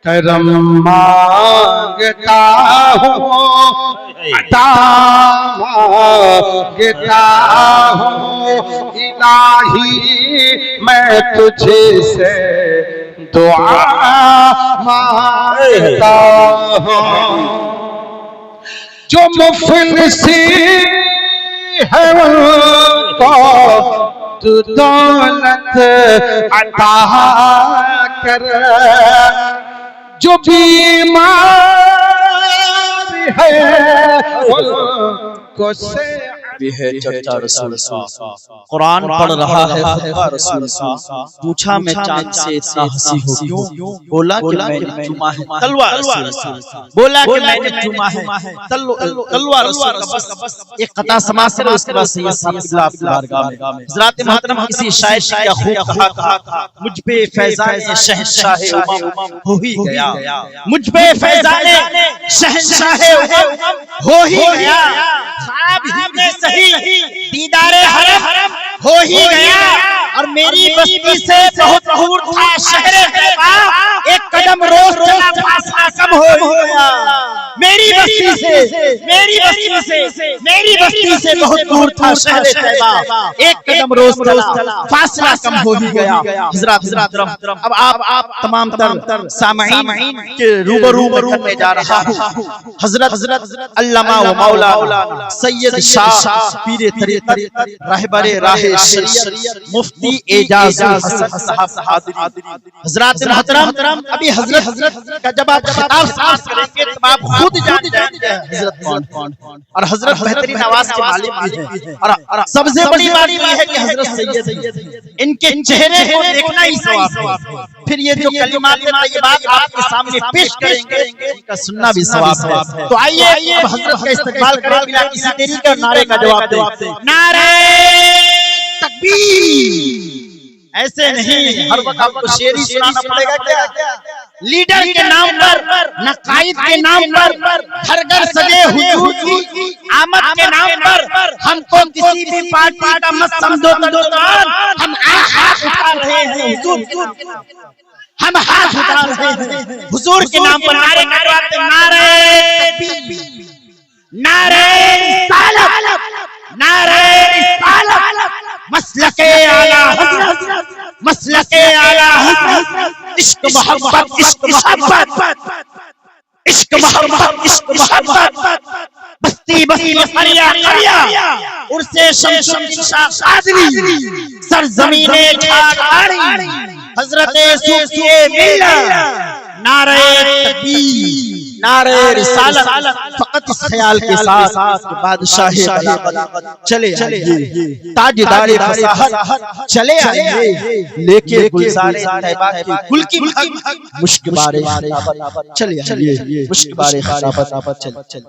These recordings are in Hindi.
करम मांगता हूँ, अता मांगता हूँ। इलाही मैं तुझे से दुआ मांगता हूँ। जो मुफलिसी है उनको तू दौलत अता कर, जो बीमार है उनको से भी है चर्चा रसूल का। कुरान पढ़ रहा है खुतबा रसूल का। पूछा मैं चांद से इतना हंसी हो क्यों? बोला कि मैंने चुमा है तलवार रसूल का। बोला कि मैंने चुमा है तलवार रसूल का। बस एक कता समाज से उसके बाद सैयद साहब किबला आपकी बारगाह में हज़रात मोहतरम किसी शायर का खूब कहा मुझ पे फैज़ान शहंशाह उमम हो ही गया, मुझ पे फैज़ान शहंशाह उमम हो ही गया। ख्वाब ही में सही दीदारे हरम हो ही गया, और मेरी बस्ती से बहुत दूर था शहरे तैबा, एक कदम रोज चला फासला कम हो गया। मेरी बस्ती से बहुत दूर था शहरे तैबा, एक कदम रोज चला फासला कम हो ही गया। हज़रात अब आप तमाम तर सामईन के रूबरू में जा रहा हूँ। हज़रत अल्लामा व मौला सैयद शाह पीर तरीक़त रहबरे राहे शरीयत मुफ्ती एजाज़ुल हसन साहब हाज़िरी। हज़रात मोहतरम अभी हज़रत का जब आप खिताब समाप्त करेंगे तो आप खुद जान जाएंगे हज़रत कौन और हज़रत बेहतरीन आवाज़ के मालिक भी हैं। और सबसे बड़ी बात ये है कि हज़रत सैयद इनके चेहरे को देखना ही सवाब है। फिर ये जो कलिमात तय्यबात आपके सामने पेश करेंगे इनका सुनना भी सवाब है। तो आइए अब हज़रत का इस्तकबाल करें बिना किसी देरी के नारे का जवाब दें। नारे तकबीर। ऐसे नहीं हर वक्त आपको शेर ही सुनाना पड़ेगा क्या? लीडर के नाम पर, नकाइद के नाम पर, हर घर सजे हुजूर की आमद के नाम पर हमको किसी भी पार्टी का मत समझो दोस्तों। हम हाथ उठा रहे हैं हुजूर, हम हाथ उठा रहे हैं हुजूर के नाम पर। नारे करवाते नारे तकबीर, नारे रिसालत, नारे रिसालत, मसलके आला हज़रत, मसलके आला हज़रत। इश्क मोहब्बत, इश्क मोहब्बत, इश्क मोहब्बत, इश्क मोहब्बत। बस्ती बस्ती खरिया खरिया उर्से शमशुद्दीन शाह कादरी, सरजमीने ठाठारी हज़रते सूफिए मिल्लत। नारे तकबीर, नारे रिसालत। फकत इस ख्याल के साथ बादशाहे बलागत चले आइए, ताजदारे फसाहत चले आइए, लेके गुलज़ारे तैयबा के गुल की मुश्क बारे खिताबत चले आइए, मुश्क बारे खिताबत चले।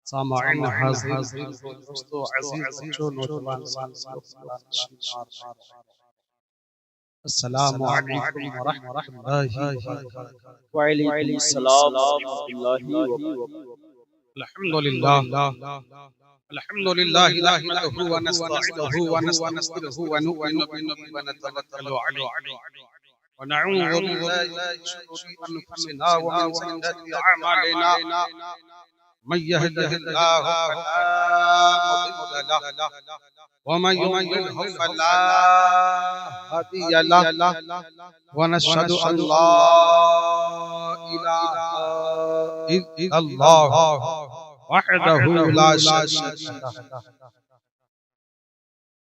सामाईन हाज़िरीन दोस्तों अज़ीज़ बच्चों नौजवान अस्सलामु अलैकुम व रहमतुल्लाहि व बरकातहू। व अलैकुम अस्सलाम व रहमतुल्लाहि व बरकातहू। अल्हम्दुलिल्लाह अल्हम्दुलिल्लाह नहमदुहु व नस्तईनुहु व नस्तगफिरुहु व नु'मिनु बिही व नतवक्कलु अलैहि व नऊज़ु बिल्लाहि मिन शुरूरि अनफुसिना व मिन सय्यिआति अअमालिना। मन यहदिहिल्लाहु फला मुदिल्ल लहु व मन युद्लिल्हु फला हादिय लहु व नशहदु अन ला इलाहा इल्लल्लाह वहदहु ला शरीका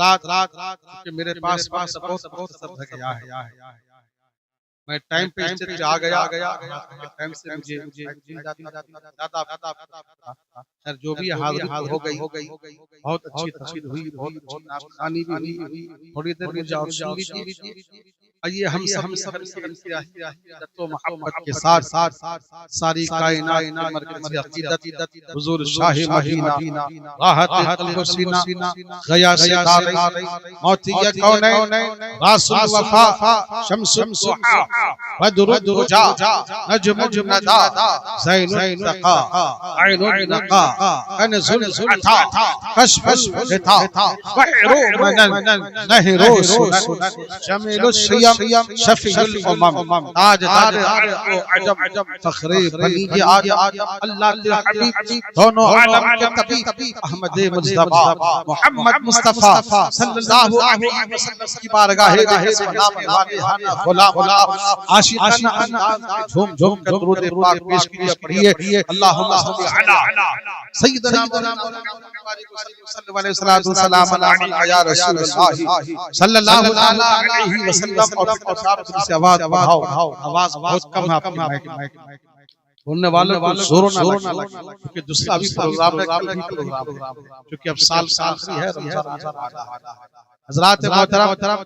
रात कि मेरे पास बहुत सब गया है, मैं टाइम पे स्टेज आ गया टाइम से मुझे सर जो भी हाजिर हो गई बहुत अच्छी तस्वीर हुई, बहुत नाश्तानी भी हुई। थोड़ी देर मुझे और सुन लीजिए। आइए हम सब तो मोहब्बत के साथ सारी कायनात की मरकज़ी अक़ीदत हुज़ूर शाह मदीना राहत क़ल्ब व सीना ग़यास दारैन मौतिय कौनैन रासुल वफ़ा शम्सुल दुहा बदरुद दुजा नजमुन नदा ज़ैनुल तक़ा ऐनुल नक़ा कन्ज़ुल अता कश्फुल ग़िता बहरु मनन नहरु सुनन जमीलुश शफीउल उमम ताजदार अजम फखरे बनी आदम अल्लाह के हबीब दोनों आलम के तबीब अहमद मुस्तफा मोहम्मद मुस्तफा सल्लल्लाहु अलैहि वसल्लम की बारगाह में सलाम वाले गुलाम आशिकाना अंदाज झूम झूम कर दुरूद पाक पेश कीजिए। पढ़िए अल्लाहुम्मा सल्लि अला सय्यिदना सल्लल्लाहु अलैहि वसल्लम या रसूलल्लाह सल्लल्लाहु अलैहि वसल्लम। और से आवाज बढ़ाओ, आवाज बहुत कम है आपकी माइक बोलने वालों को जोर ना लगे क्योंकि दूसरा भी प्रोग्राम है क्योंकि अब साल है रमजान आ रहा है। हज़रात मोहतरम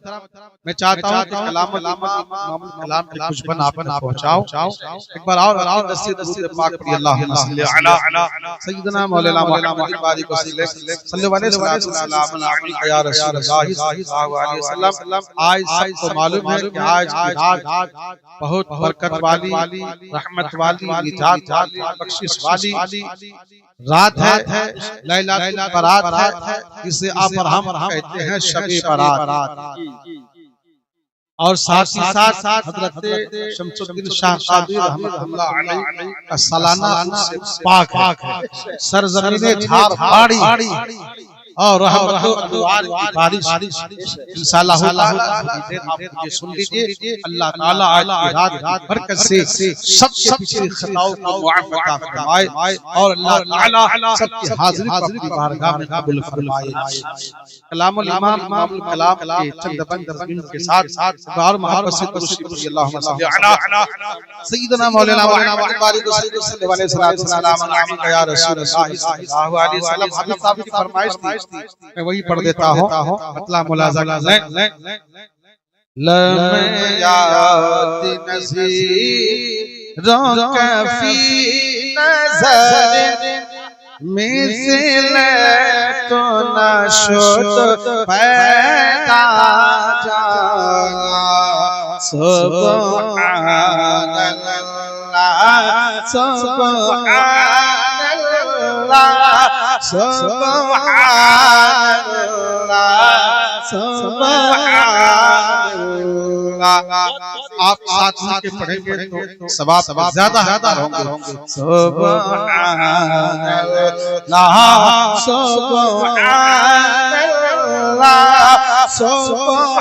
मैं चाहता हूं कि कलाम के कुछ बन आप पहुंचाओ एक बार और दरूद पाक पढ़िए अल्लाहुम्मा सल्लि अला सय्यिदना मौलाना मुहम्मद बारिक वसल्लम सल्लल्लाहु अलैहि या रसूलल्लाह सल्लल्लाहु अलैहि वसल्लम। आज सबको मालूम है कि आज की रात बहुत बरकत वाली, रहमत वाली, निजात वाली, बख्शिश वाली रात है, लैलातुल बरात है, जिसे आप और हम कहते हैं शबे बारात। और साथ ही साथ हज़रत शमसुद्दीन शाह कादरी रहमतुल्लाह अलैह का सालाना पाक है। सरज़मीने झाड़ पहाड़ी और रहमत अनवार की बारिश इंशाअल्लाह आप ये सुन लीजिए। अल्लाह ताला आज की रात बरकत से सबसे पिछली खताओं को मुआफ़ अता फरमाए और अल्लाह ताला सबकी हाज़िरी अपनी बारगाह में कबूल फरमाए। कलामुल इमाम इमामुल कलाम के चंद बंद के साथ बार मोहब्बत से दुरूद पढ़िए अल्लाहुम्मा सल्लि अला सय्यिदना मौलाना मुहम्मद बारिक सल्लल्लाहु अलैहि वसल्लम या रसूलल्लाह सल्लल्लाहु अलैहि वसल्लम। हबीब साहब की फरमाइश थी, मैं वही पढ़ देता हूँ। मतलब मुलाज़ा लम्हे याद नज़ीरों कफ़ी नज़र मिसल तो न शुद पैदा जाना। सुब्हानल्लाह सुब्हानल्लाह सुब्हानल्लाह सुब्हानल्लाह। आप साथ के पढ़ेंगे तो सवाब ज्यादा होंगे। सुब्हानल्लाह सुब्हानल्लाह सुब्हानल्लाह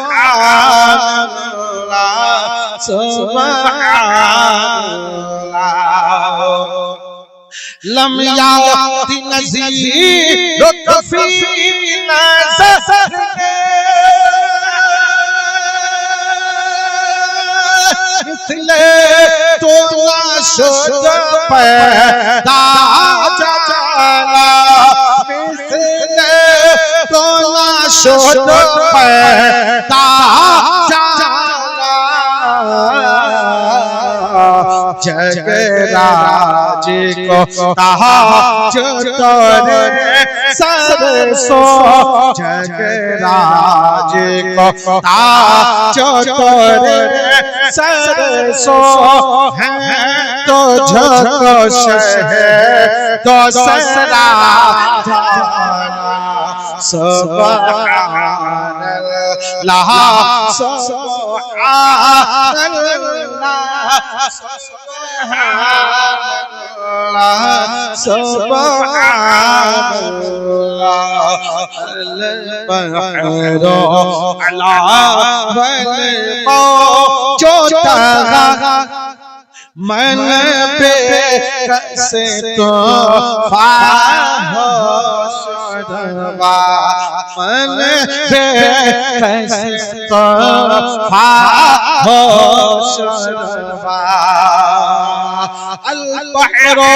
सुब्हानल्लाह। लम याति नज़ीर कफ़ी नज़र मिसले तो न शुद पैदा जाना। मिसले तो न शुद पैदा जाना। जगराज को ताज तोरे सरसो जगराज को ताज तोरे सरसो है तो झकोश है तो ससरा सुब्हानल्लाह सुब्हानल्लाह सुब्हानल्लाह मन पे कैसे तो फाहोशवा मन पे कैसे तो फाहोशवा अल-बहरो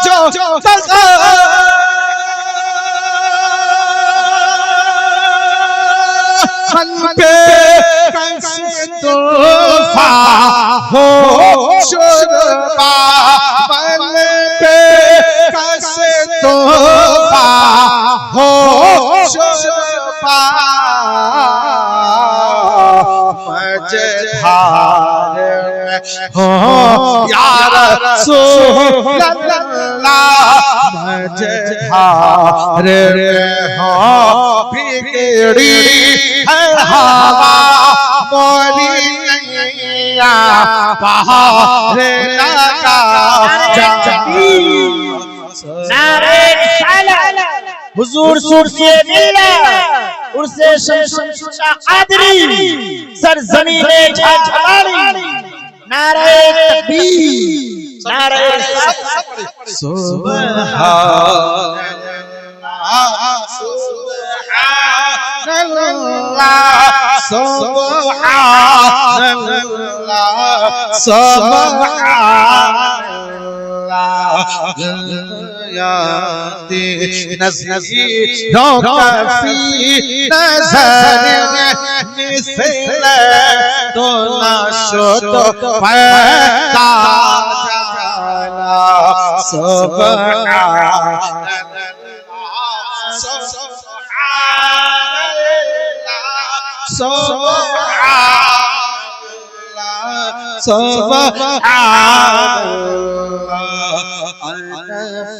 जो मन पे कैसे तो फाहोशवा मन पे कैसे तो फाहोशवा मझधार हो या रसूलल्लाह मझधार हो बिगड़ी है हवा मोरी नैया बहार लगा नारे रिसालत हुजूर सुरसे मिल्लत उर्से शमशुदा कादरी सरजमीने झलाली नारे तकबीर नारे सुब्हानल्लाह सुब्हानल्लाह सुब्हानल्लाह याती नज़ीरों कफ़ी नज़र मिसल तो नाशुद पैदा जाना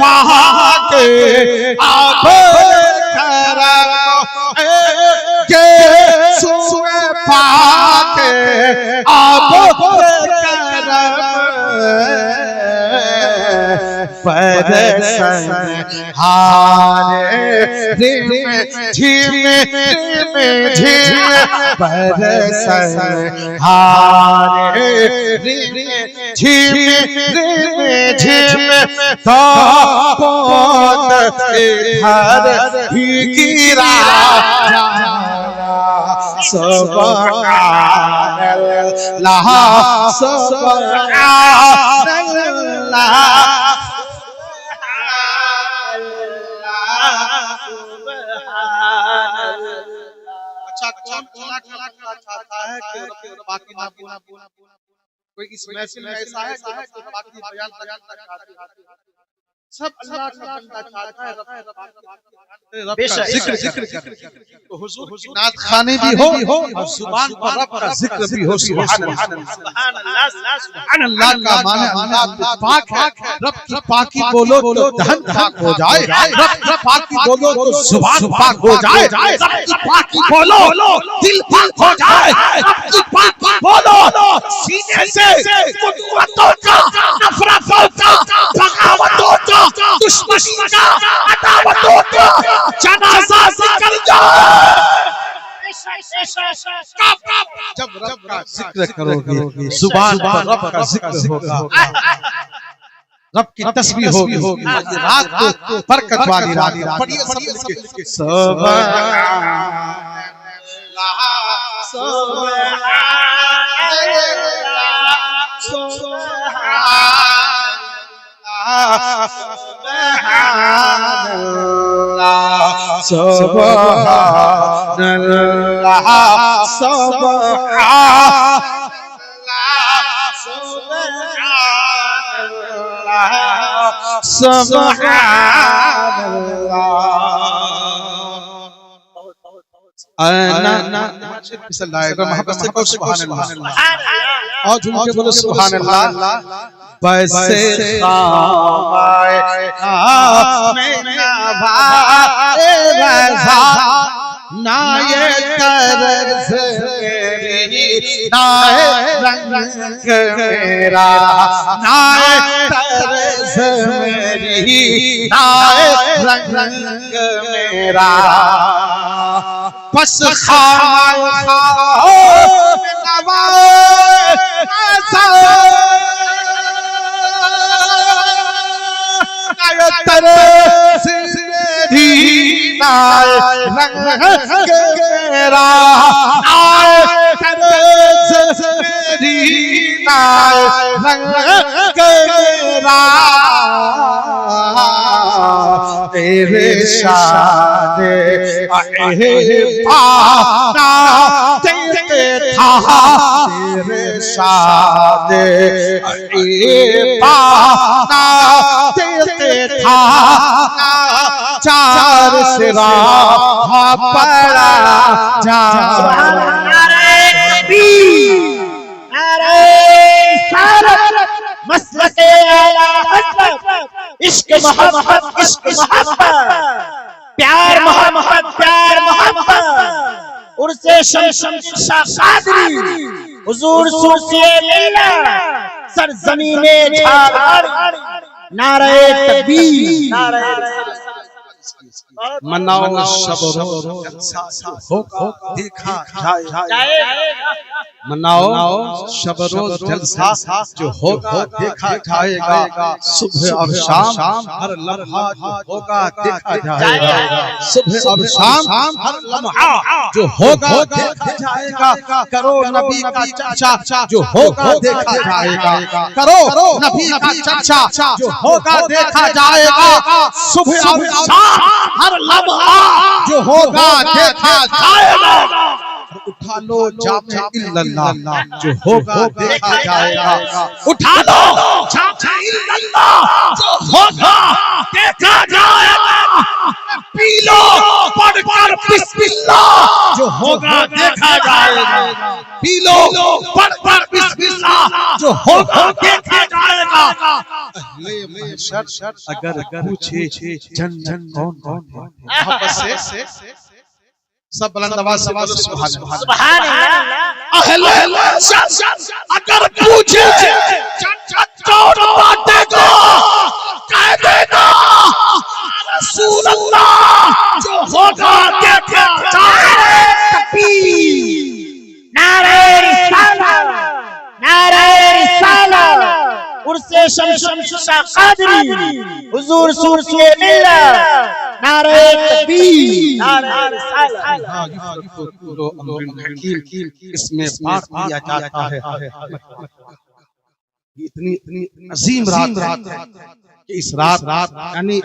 पहाके आप के सुए पहाके आप परसन हारे रिम झिम परसन हारे रिम झिम तो पोत इधर ही गिरा सुब्हानल्लाह सुब्हानल्लाह अच्छा कौन चाहता है कि बाकी ना बोला कोई इस महफिल में ऐसा है कि बाकी बयान तक सब अल्लाह का बंदा चाहता है बेशक जिक्र तो हुजूर की नात खाने भी हो और जुबान पर रब का जिक्र भी हो सुभान अल्लाह का माने अल्लाह पाक है रब की पाकी बोलो तो धन पाक हो जाए रब की पाकी बोलो तो जुबान पाक हो जाए रब की पाकी बोलो दिल पाक हो जाए रब की पाकी बोलो सीने से कुव्वतों का नफरतों का बगावतों का दुश्मनी का, अदावतों का जनाजा निकल जाए। जब रब का जिक्र करोगे, जुबान पर रब का जिक्र होगा, रब की तस्बीह होगी, रात को बरकत वाली रात। पढ़िए सब सुभान और झूम के बोलो सुभान अल्लाह। बसे ना ये कर्ज मेरी, ना रंग मेरा, ना कर्ज मेरी, ना रंग मेरा, बस तेरे शाने पाना तेरे था, तेरे शाने पाना तेरे था, चार सिरा पड़ा जा। मसलके आला हज़रत, इश्क मोहब्बत, इश्क मोहब्बत, प्यार मोहब्बत, प्यार मोहब्बत, उर्से शमशा कादरी, हुजूर सूरसिए मिल्लत, सरज़मीने झाड़, नारे तकबीर, मनाओ शब रोज़ होगा देखा जाएगा, मनाओ शब रोज़ जलसा जो होगा देखा जाएगा, सुबह और शाम हर लम्हा जो होगा देखा जाएगा, सुबह और शाम हर लम्हा जो होगा देखा जाएगा। करो नबी का चर्चा जो होगा देखा जाएगा, करो नबी का चर्चा जो होगा देखा जाएगा, सुबह और शाम हर लम्हा जो होगा देखा जाएगा। उठा लो जामे इल्लल्लाह जो होगा देखा जाएगा, उठा लो जामे इल्लल्लाह जो होगा देखा जाएगा, पी लो पढ़कर बिस्मिल्लाह जो होगा देखा जाएगा, पी लो पढ़कर बिस्मिल्लाह जो होगा देखा जाएगा। अहले महशर अगर पूछे जन जन कौन कौन मोहब्बत से सब बुलंद आवाज से बोलो सुभान अल्लाह। अहले महशर अगर पूछे कौन बातेगा, कह देना रसूल अल्लाह जो होगा देखा जाएगा। नारे रिसालत, नारे रिसालत, उर्से शमशा कादरी, हुजूर सूरसिए मिल्लत, नारे तकबीर, नारे रिसालत। इसमें पाठ किया जाता है। इतनी अजीम रात है कि इस रात यानी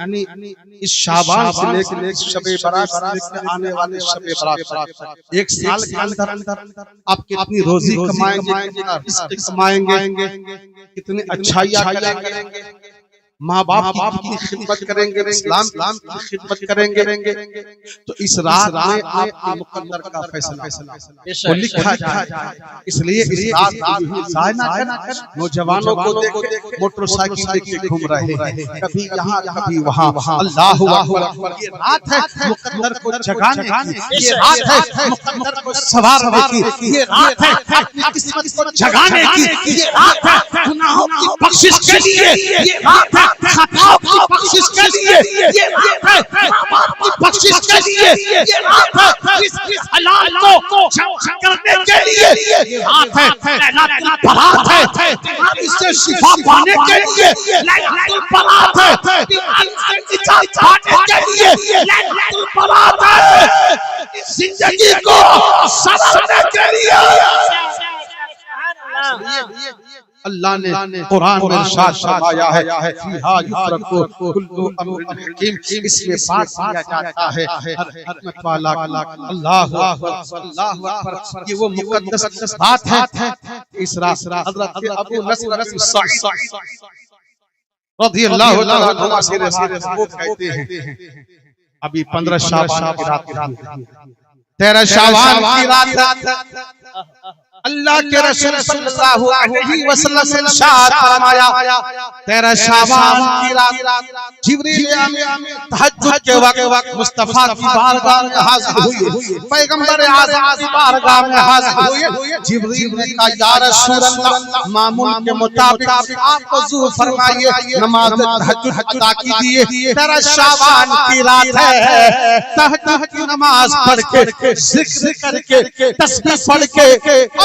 इस शाबान से लेकर शबे बारात से लेकर आने वाले शबे बारात एक साल के अंदर आप कितनी रोजी कमाएंगे, कितना रिस्क कमाएंगे, कितनी अच्छाइयाँ करेंगे, माँ बाप की खिदमत करेंगे, इस्लाम की खिदमत करेंगे। तो इस रात में आपके मुकद्दर का फैसला लिखा जाए। इसलिए इस रात जाया ना कर, नौजवानों को देखो मोटरसाइकिल लेके घूम रहे हैं, कभी यहाँ कभी वहाँ। अल्लाहु अकबर। ये रात है मुकद्दर को जगाने की, ये रात है मुकद्दर को संवारने की, ये रात है अपनी किस्मत को जगाने की, ये रात है गुनाहों की बख्शिश के लिए, ये रात है खताओं की बख्शिश के लिए, ये रात है गुनाहों की बख्शिश के लिए, ये रात है इस हलाल को जमा करने के लिए, ये रात है लैलतुल बरात है बीमारी से शिफा पाने के लिए, लैलतुल बरात है बीमारी से निजात पाने के लिए, लैलतुल बरात है जिंदगी को संवारने के लिए। अल्लाह ने कुरान में इरशाद फरमाया है फीहा युफरकु कुल्लु अम्रिन हकीम, इसमें बात किया जाता है हर हिकमत वाला। अल्लाहु अकबर, ये वो मुकद्दस बात है। इस रात हजरत अबू नस्र सईद रज़ियल्लाहु ताला अन्हु से वो कहते हैं अभी 15 शाबान की रात, 13 शाबान की रात अल्लाह के रसूल सल्लल्लाहु अलैहि वसल्लम ने इरशाद फरमाया 13 शाबान की रात जिब्रील अमीन तहज्जुद के वक्त मुस्तफा की बारगाह में हाजिर हुए, पैगंबर आज़म की बारगाह में हाजिर हुए। जिब्रील ने कहा या रसूल अल्लाह, मामूल के मुताबिक आप वज़ू फरमाइए, नमाज तहज्जुद अदा कीजिए। 13 शाबान की रात है, तहज्जुद की नमाज पढ़ के, जिक्र करके, तस्बीह पढ़ के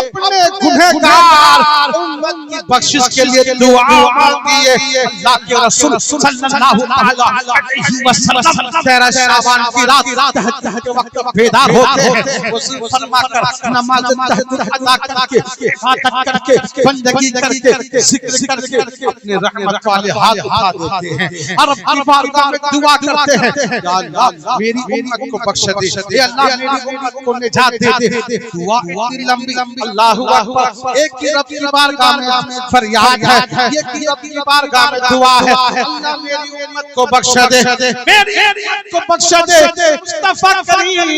अपने गुनहगार उम्मत की बख्शिश के लिए दुआ मांगिए। अल्लाह के रसूल सल्लल्लाहु अलैहि वसल्लम 13 शाबान की रात तहज्जुद के वक्त बेदार होते हैं, वज़ू फरमाकर नमाज तहज्जुद अदा करके, इबादत करके, बंदगी करके, जिक्र करके अपने रहमत वाले हाथ उठा देते हैं और अपनी बारगाह में दुआ करते हैं या अल्लाह मेरी उम्मत को बख्श दे, या अल्लाह मेरी उम्मत को निजात दे दे। दुआ इतनी लंबी, अल्लाहु अकबर, एक ही रब की बारगाह में फरियाद है, एक ही रब की बारगाह में दुआ है, अल्लाह मेरी उम्मत को बख्श दे, मेरी उम्मत को बख्श दे। मुस्तफा करीम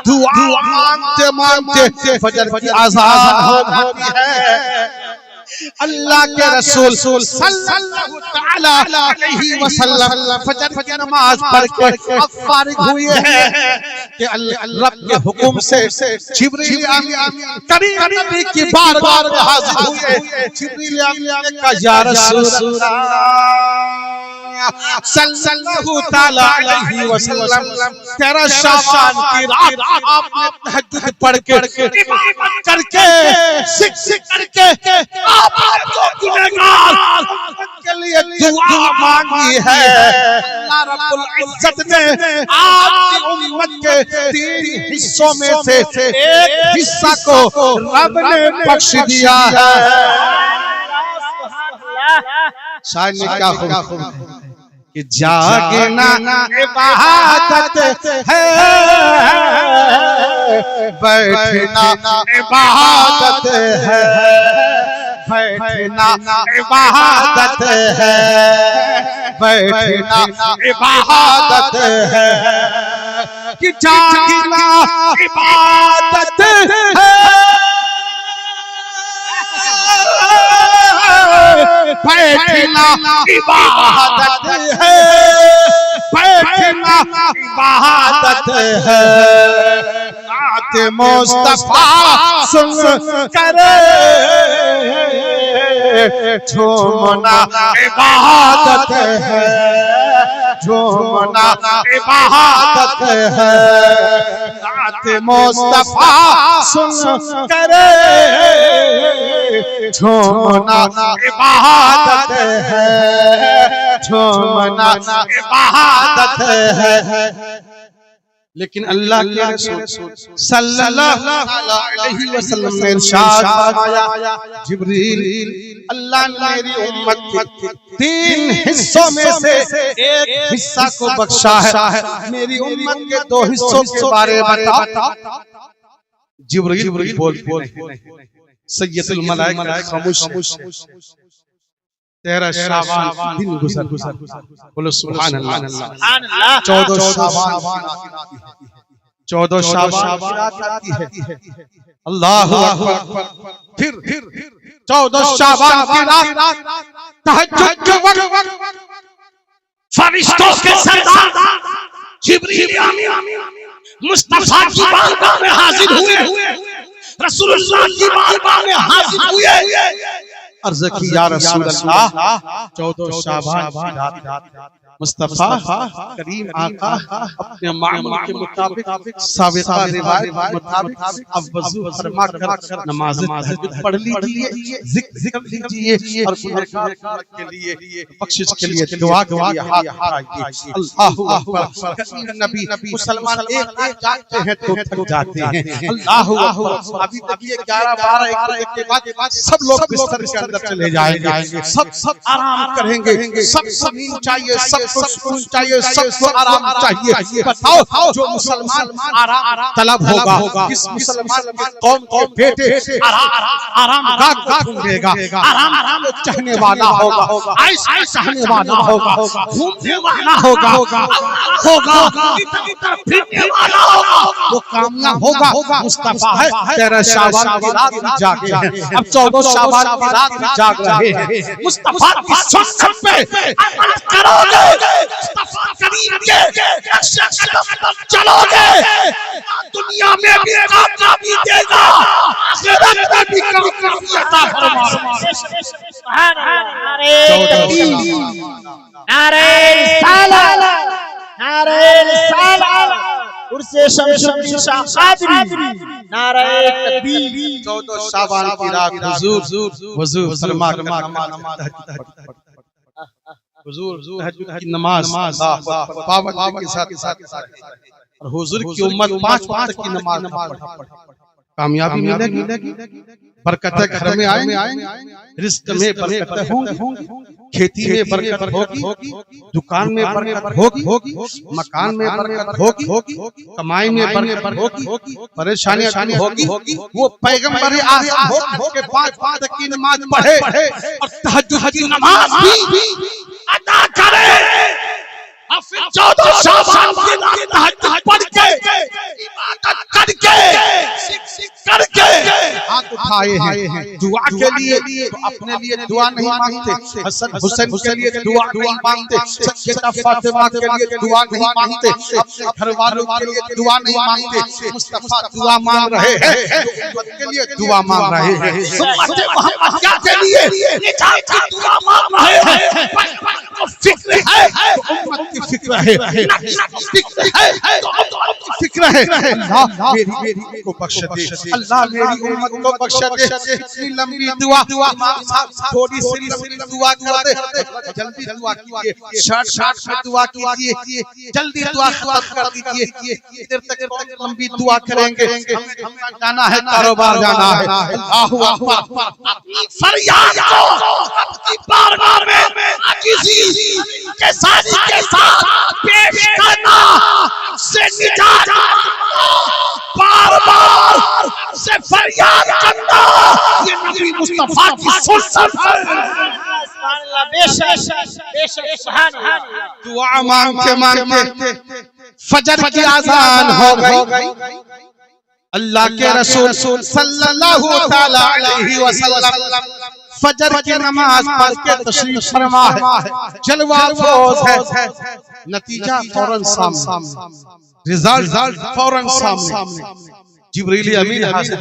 दुआ मांगते मांगते फजर की अज़ान हो जाती है। अल्लाह के रसूल सल्लल्लाहु तआला अलैहि वसल्लम फजर की नमाज पढ़ के अब फारिग हुए हैं कि रब के हुक्म से जिब्रील अमीन करीम नबी की बारगाह में हाजिर हुए। जिब्रील अमीन ने कहा या रसूल अल्लाह सल्लल्लाहु तआला अलैहि वसल्लम 13 शाबान की रात आपने तहज्जुद पढ़ के, इबादत करके, जिक्र करके आपने जो गुनहगार के लिए दुआ मांगी है, अल्लाह रब्बुल इज्जत ने आपकी उम्मत के 3 हिस्सों में से एक हिस्सा को रब ने बख्श दिया है। शायद ने क्या खूब कि जागना इबादत है, बैठना इबादत है, बैठना इबादत है, बैठना इबादत है, कि जागना इबादत है, बैठना इबादत है, बैठना इबादत है। नात मुस्तफा सुन करे झूमना इबादत है, झूमना इबादत है। नात मुस्तफा सुन करे झूमना इबादत है, झूमना इबादत है। लेकिन अल्लाह के रसूल सल्लल्लाहु अलैहि वसल्लम ने इरशाद फरमाया जिब्रील अल्लाह ने मेरी उम्मत के 3 हिस्सों में से एक हिस्सा को बख्शा है, मेरी उम्मत के 2 हिस्सों के बारे में बता। जिब्रील बोल सैयदुल मलाइका खामोश। 13 शाबान दिन गुजर, बोलो सुभान अल्लाह। 14 शाबान 14 शाबान आती है, अल्लाहु अकबर। फिर 14 शाबान की रात तहज्जुद के वक्त फरिश्तों के सरदार जिब्रील अमीन मुस्तफा की बारगाह में हाजिर हुए, रसूलुल्लाह की बारगाह में हाजिर हुए। अर्ज़ की या रसूल अल्लाह 14 शाबान की रात मुस्तफा करीम आका अपने मामूल के मुताबिक साबिक़ा रिवायत के मुताबिक अब वज़ू फरमा कर नमाज़ तहज्जुद पढ़ लीजिए, ज़िक्र लीजिए और गुनहगार के लिए बख्शिश के लिए दुआ के लिए हाथ उठाइए। अल्लाहु अकबर। करीम नबी मुसलमान एक जागते हैं तो थक जाते हैं। अल्लाहु अकबर। अभी तक ये 11-12 1 के बाद सब लोग बिस्तर के अंदर चले जाएंगे, सब आराम करेंगे, सब नींद चाहिए, सबको सुकून चाहिए, सबको आराम चाहिए। बताओ जो मुसलमान आराम तलब होगा, इस मुसलमान की कौम के बेटे आराम गाह ढूंढेगा, आराम चाहने वाला होगा, ऐसा चाहने वाला होगा, घूमने वाला होगा, फिरने वाला होगा, वो कामयाब होगा। मुस्तफा है 13 शाबान की रात जागे हैं, अब 14 शाबान की रात जाग रहे हैं। मुस्तफा की सुन्नत पे अमल करोगे, मुस्तफा करीम के नक्शे कदम पर चलोगे, दुनिया में भी कामयाबी देगा, आखिरत में भी कामयाबी अता फरमाएगा। सुभान अल्लाह। नारे तकबीर, नारे रिसालत, नारे रिसालत, उर्से शमशुद्दीन शाह कादरी, नारे तकबीर। 14 शाबान की रात हुजूर फरमा हुजूर तहज्जुद की नमाज पाबंदी के साथ और हुजूर की उम्मत 5 वक्त की नमाज पढ़े, कामयाबी मिलेगी, बरकतें घर में आएंगे, रिज़्क़ में बरकतें होंगी, खेती में बरकत होगी, दुकान में बरकत होगी, मकान में बरकत होगी, कमाई में बरकत होगी, परेशानियां होगी। वो पैगंबर आज़म के 5 वक्त की नमाज पढ़े और तहज्जुद की नमाज भी अदा करे, और फिर 14 शाबान की रात तहज्जुद पढ़ के इबादत करके हाथ उठाए हैं दुआ के लिए। तो अपने लिए दुआ नहीं मांगते, हसन हुसैन के लिए दुआ नहीं मांगते, सैयदा फातिमा के लिए दुआ नहीं मांगते, अपने घर वालों के लिए दुआ नहीं मांगते। मुस्तफा दुआ मांग रहे हैं, उम्मत के लिए दुआ मांग रहे हैं, उम्मत मोहम्मद के लिए निजात की दुआ मांग रहे हैं। फिक्र है तो उम्मत की फिक्र है, फिक्र है तो उम्मत की फिक्र है। अल्लाह मेरी को बख्श दे, अल्लाह मेरी उम्मत को बख्श दे। इतनी लंबी दुआ, थोड़ी सी दुआ करते, जल्दी दुआ कीजिए, शॉर्ट में दुआ कीजिए, जल्दी दुआ खत्म कर दीजिए। देर तक लंबी दुआ करेंगे, हमें जाना है, कारोबार जाना है। अल्लाहु अकबर। अपनी फरियाद को अपनी बारगाह में आजिज़ी के साथ पेश करना, से निजात बार-बार से फरियाद करना, ये नबी मुस्तफा की सुन्नत है। सुभान अल्लाह। बेशक सुभान अल्लाह। दुआ मांगते फजर की आज़ान हो गई। अल्लाह के रसूल सल्लल्लाहु तआला अलैहि वसल्लम फजर की नमाज पढ़ के तशरीफ फरमा है, जलवा फौज है, नतीजा फौरन सामने, रिजल्ट फौरन सामने। जिब्रील अमीन हाजिर,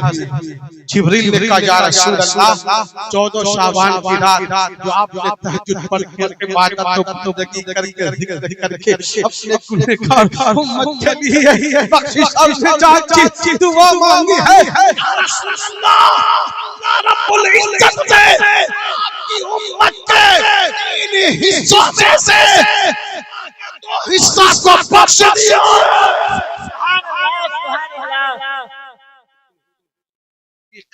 जिब्रील ने कहा या रसूल अल्लाह 14 शाबान की रात जो आपने तहज्जुद पढ़ के इबादत और बंदगी करके जिक्र करके अपने गुनहगार उम्मत के लिए बख्शिश और निजात की दुआ मांगी है, या रसूल अल्लाह, अल्लाह रब्बुल इज्जत ने आपकी उम्मत के इन हिस्सों में से 2 हिस्सा को बख्श दिया। सुभान अल्लाह, सुभान अल्लाह।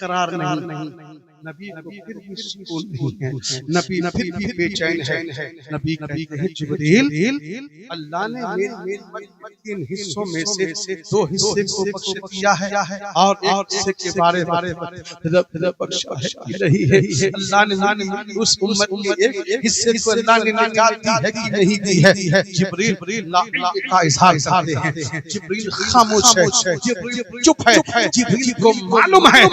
करार नहीं, नबी को फिर भी सुकून नहीं है, नबी फिर भी बेचैन है। नबी कहते हैं जिब्रील, अल्लाह ने मेरी उम्मत के इन हिस्सों में से 2 हिस्से को बख्श दिया है और एक हिस्से के बारे में बख्शा रही है। अल्लाह ने उस उम्मत के एक हिस्से को अल्लाह ने निजात दी है कि नहीं दी है। जिब्रील का इज़हार करते हैं, जिब्रील खामोश है, जिब्रील चुप है। जिब्रील को मालूम है,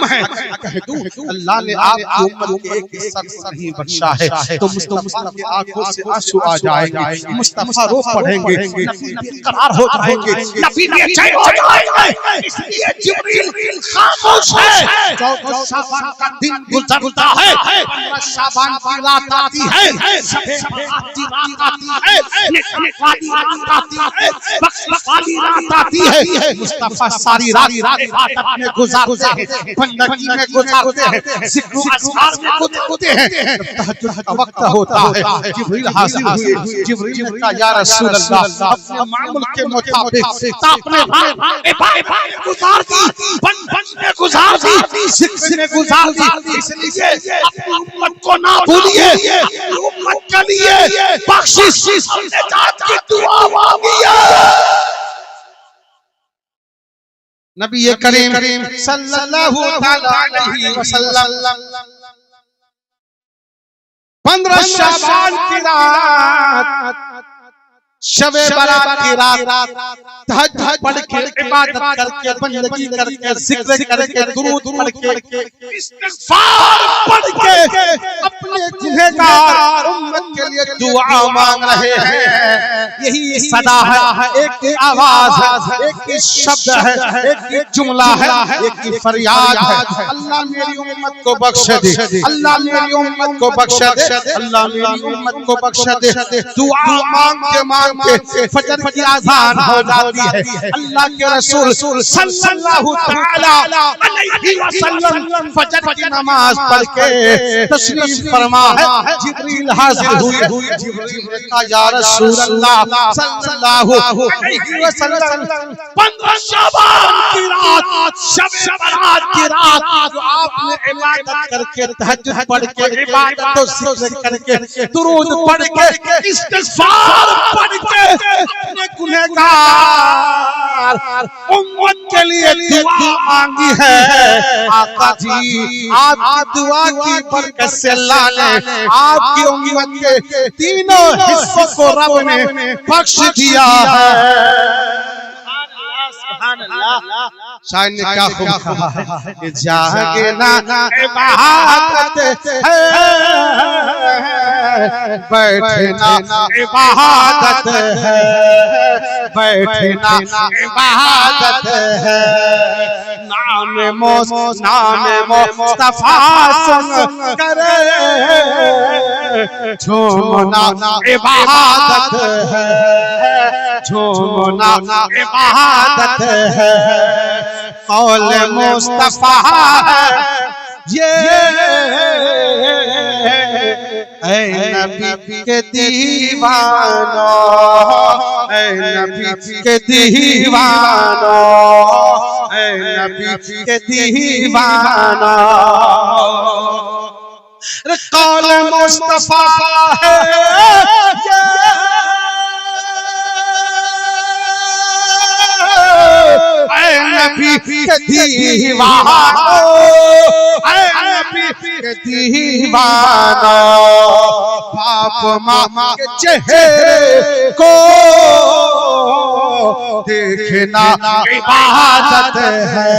कह दूं अल्लाह ने आपकी उम्मत के एक शख्स नहीं बख्शा है तो मुस्तफा की आंखों से आंसू आ जाएंगे, मुस्तफा रो पड़ेंगे, नबी करार हो जाएंगे, नबी बेचैन हो जाएंगे। इसलिए जिब्रील खामोश है। 14 शाबान का दिन गुजरता है, 15 शाबान की रात आती है, शब-ए बारात की रात आती है, निकाह वाली रात आती है, बख्शिश वाली रात आती है। मुस्तफा सारी रात इबादत में गुजारते हैं, बंदगी में गुजारते हैं, जिक्र अस्कार में गुजारते हैं। तहज्जुद का वक्त होता है, जिब्रील हाजिर हुए। जिब्रील ने कहा या रसूल अल्लाह, अपने मामूल के मुताबिक आपने इबादत गुजार दी, बन में गुजार दी, जिक्र में गुजार दी। इसलिए अपनी उम्मत को ना भूलिए, अपनी उम्मत के लिए बख्शिश और निजात की दुआ मांगिए। नबी करीम सल्लल्लाहु अलैहि वसल्लम 15 शाबान की रात, शब-ए बारात की रात, तहज्जुद पढ़ के, इबादत करके, बंदगी करके, जिक्र करके, दुरूद पढ़ के, इस्तिग़फ़ार पढ़ के अपने गुनहगार उम्मत के लिए दुआ मांग रहे हैं। यही सदा है, एक आवाज है, एक शब्द है, एक जुमला है, एक फरियाद है। अल्लाह मेरी उम्मत को बख्श दे, अल्लाह मेरी उम्मत को बख्श दे, अल्लाह मेरी उम्मत को बख्श दे। दुआ मांगते मांगते फजर की आज़ान हो जाती है। अल्लाह के रसूल सल्लल्लाहु तआला अलैहि वसल्लम फजर की नमाज पढ़ के तशरीफ फरमा है। जिब्रील हाजिर हुए। जिब्रील ने कहा या रसूल अल्लाह सल्लल्लाहु अलैहि वसल्लम 15 शाबान की रात, शब-ए बारात की रात, जो आपने इबादत करके, तहज्जुद पढ़ के, इबादत और जिक्र करके, दुरूद पढ़ के, इस्तिग़फ़ार पढ़ के अपने गुनहगार उम्मत के लिए दुआ मांगी है। आका जी, आपकी दुआ की बरकत से अल्लाह ने आपकी उम्मत के तीनों हिस्सों को रब ने बख्श दिया है। शायर ने क्या खूब कहा है, जागे ना इबादत है, बैठना इबादत है, बैठना इबादत है। नाम मुस्तफा सुन करे, झूमना इबादत है, झूमना इबादत है। कौल मुस्तफा है ये, ऐ नबी के दीवानो, ऐ नबी के दीवानो, ऐ नबी के दीवानो। कौल मुस्तफा है ये, ऐ नबी के दीवानो, ऐ नबी के दीवानो। बाप मामा के चेहरे को देखना इबादत है,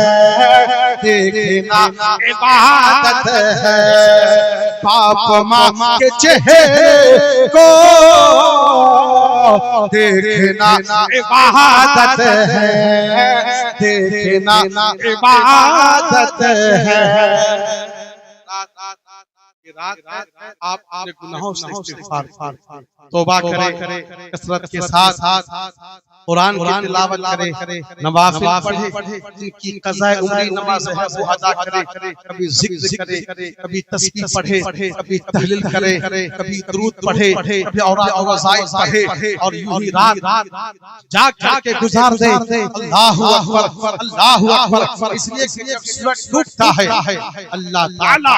देखना इबादत है। बाप मामा के चेहरे को देखना इबादत है, देखना इबादत है। रात आप अपने गुनाहों से इस्तिग़फ़ार तौबा करें, कसरत के साथ कुरान की तिलावत करें, नवाफिल पढ़े, जिनकी क़ज़ाए उम्री नमाज़ है वो अदा करें। कभी ज़िक्र करें, कभी तस्बीह पढ़े, कभी तहलील करें, कभी दुरूद पढ़े, कभी औराद और वज़ाइफ पढ़े, और यूं ही रात जाग करके गुजार दें। अल्लाहु अकबर, अल्लाहु अकबर। इसलिए कि जब सूरज डूबता है, अल्लाह ताला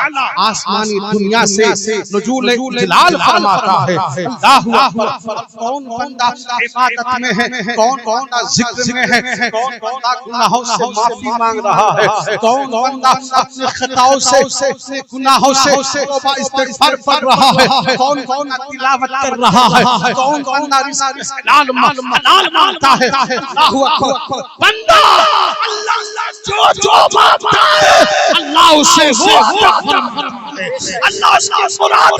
आसमानी दुनिया से नुज़ूल जलाल फरमाता है। अल्लाहु अकबर। कौन बंदा इबादत में है, कौन बंदा जिक्र में है, कौन बंदा गुनाहों से माफी मांग रहा है, कौन बंदा अपने खताओं से, अपने गुनाहों से तौबा इस्तिग़फ़ार पढ़ रहा है, कौन बंदा तिलावत कर रहा है, कौन बंदा हलाल मांगता है। अल्लाहु अकबर। बंदा अल्लाह जो मांगता है अल्लाह उसे वो अल्लाह उसकी मुराद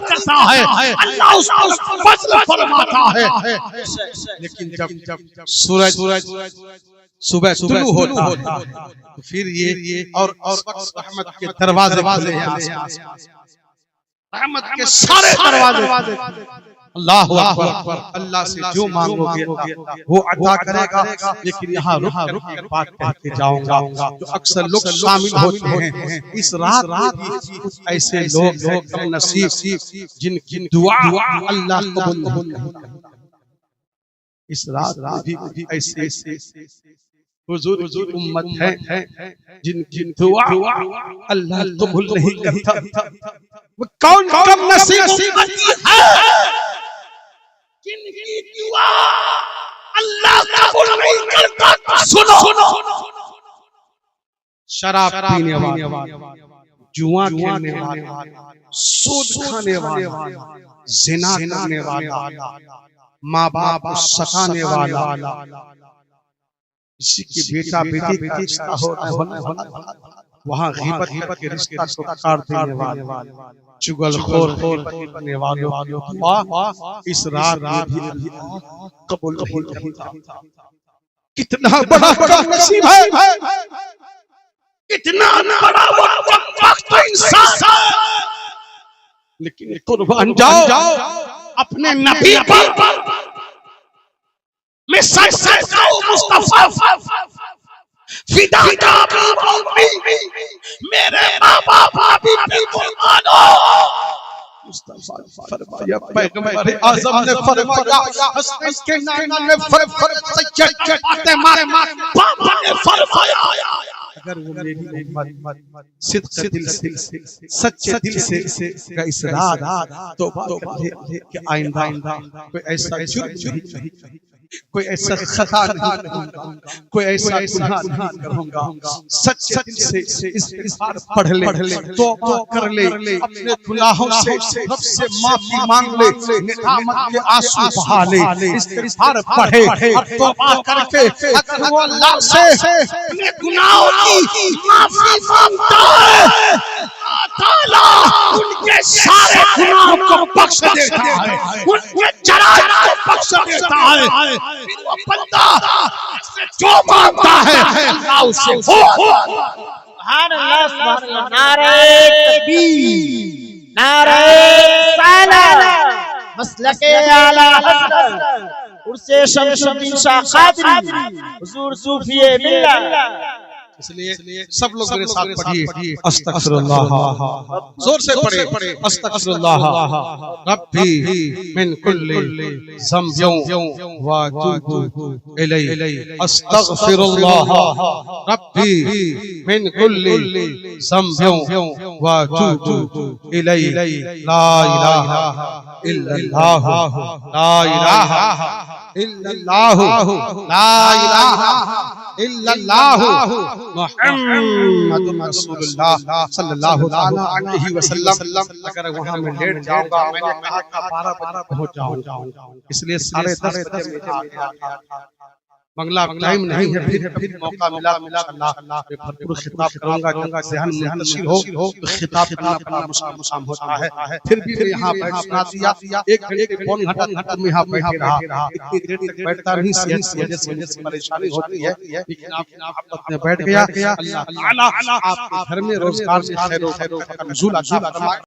करता है, अल्लाह उसको फजल फरमाता है। लेकिन जब सूरज सुबह तुलू होता है तो फिर ये और रहमत के दरवाजे खुले हैं, रहमत के सारे दरवाजे। अल्लाह अकबर। अल्लाह से जो मांगोगे वो अदा करेगा। लेकिन यहाँ रुक कर बात कहते जाऊंगा। तो अक्सर लोग शामिल होते हैं इस रात कुछ ऐसे लोग कम नसीब जिनकी दुआ अल्लाह कबूल नहीं करता। इस रात भी ऐसे हुजूर की उम्मत है जिनकी दुआ अल्लाह कबूल नहीं करता। वो कौन कम नसीब है जिनकी दुआ अल्लाह कबूल नहीं करता? सुनो, शराब पीने वाले, जुआ खेलने वाले, सूद खाने वाले, जिना करने वाला, माँ बाप को सताने वाला, किसी की बेटा बेटी का रिश्ता होना वहाँ गीबत के रिश्ता को काट देने वाले, चुगलखोर बनने वालों इस रात भी कबूल नहीं करता। कितना बड़ा नसीब है, कितना बड़ा वक्त इंसान है। लेकिन कुर्बान जाओ अपने नबी पर। मैं सच मुस्तफा फिदा मेरे माँ बाप भी कुर्बान हो। मुस्तफा फरमाया, पैगंबर आज़म ने फरमाया, हसन के नाना ने फरमाया, फातिमा पापा ने फरमाया, अगर वो मेरी उम्मत सिद्क़ दिल से सच्चे दिल से का इस रात तौबा करे कि आइंदा कोई ऐसा जुर्म नहीं, कोई ऐसा खता नहीं करूंगा, कोई ऐसा गुनाह नहीं करूंगा, सच्चे दिल से इस्तिग़फ़ार पढ़ ले, तौबा कर ले, अपने गुनाहों से रब से माफी मांग ले, नेकामत के आंसू बहा ले, इस्तिग़फ़ार पढ़े और तौबा करके अगर वो अल्लाह से अपने गुनाहों की माफी मांगता है, ताला उनके सारे गुनाहों को बख्श देता है, उनके जराइम को बख्श देता है। वो बंदा जो मांगता है अल्लाह उसे हो। सुभान अल्लाह, सुभान अल्लाह। नारे तकबीर, नारे रिसालत, मसलके आला हज़रत उर्से शमसुद्दीन शाह क़ादरी हुजूर सूफिए मिल्लत। इसलिए सब लोग मेरे साथ पढ़िए, अस्तगफिरुल्लाह, जोर से पढ़े, अस्तगफिरुल्लाह रब्बी मिन कुल्ली ज़ंबिन व अतूबु इलैहि, अस्तगफिरुल्लाह रब्बी मिन कुल्ली ज़ंबिन व अतूबु इलैहि, ला इलाहा इल्लल्लाह, ला इलाहा इल्लल्लाह, ला इलाहा इल्लल्लाह, मुहम्मदुर रसूलुल्लाह सल्लल्लाहु अलैहि वसल्लम। अगर वहां मैं लेट जाऊंगा, मैंने कहा था 12 बजे पहुंच जाऊंगा, इसलिए 10:30 बजे बंगला टाइम नहीं है। फिर मौका मिला अल्लाह भरपूर खिताब करूंगा, ज़हन मुंतशिर हो खिताब करना मुश्किल होता है। फिर भी मैं यहाँ बैठ सुना दिया, 1 घंटे पौन घंटा में यहाँ बैठे रहा। इतनी देर तक बैठता नहीं, सेहत की वजह से परेशानी होती है, लेकिन आप में बैठ गया। अल्लाह आपके घर में रोजगार से खैर नुज़ूल अता फरमाए।